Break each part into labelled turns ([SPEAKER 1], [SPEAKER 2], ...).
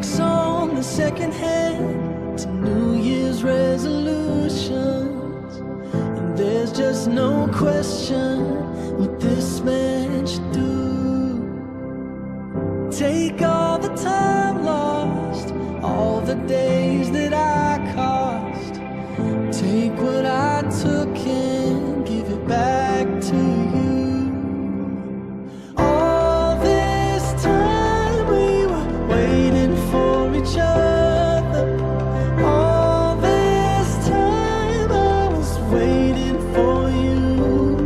[SPEAKER 1] checks on the second hand to New Year's resolutions, and there's just no question what this man should do. Take all the time lost, all the days that I cost, take what I took and give it back to you. All this time we were waiting for each other. All this time I was waiting for you.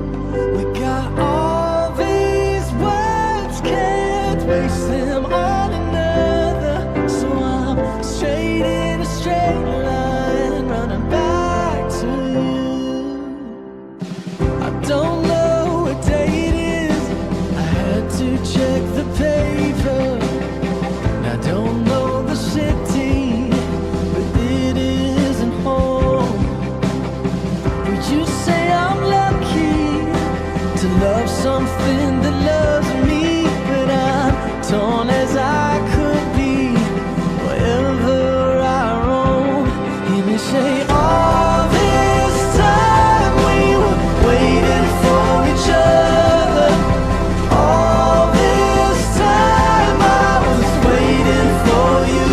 [SPEAKER 1] We got all these words, can't waste them on another. So I'm straight in a straight line, running back to you. I don't know what day it is, I had to check the paper. I don't know the city, but it isn't home. Would you say I'm lucky to love something that loves me? But I'm torn as I could be wherever I roam. And you say all this time we were waiting for each other. All this time I was waiting for you.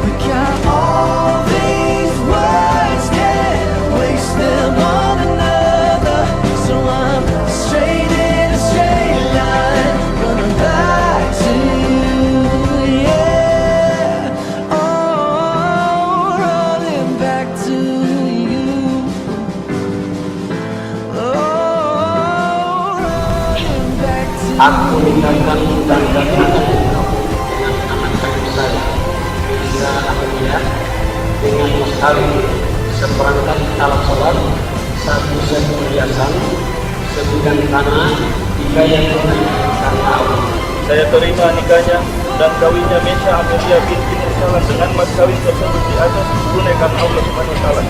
[SPEAKER 1] We got all these words, can't waste them on another. So I'm straight in a straight line, running back to you, yeah. Oh, running back to you. Oh, running back to you.
[SPEAKER 2] Aku meninggalkan dan dengan anak kandung saya, Riza Ahmadiyah, dengan bekali seperangkat alat sholat, satu set perhiasan, sebidang tanah, 3 yang tunai karena Allah.
[SPEAKER 3] Saya terima nikahnya dan kawinnya Mesha Ahmadiyah binti Nursalam dengan mas kawin tersebut di atas tunai karena Allah Subhanahu wa taala.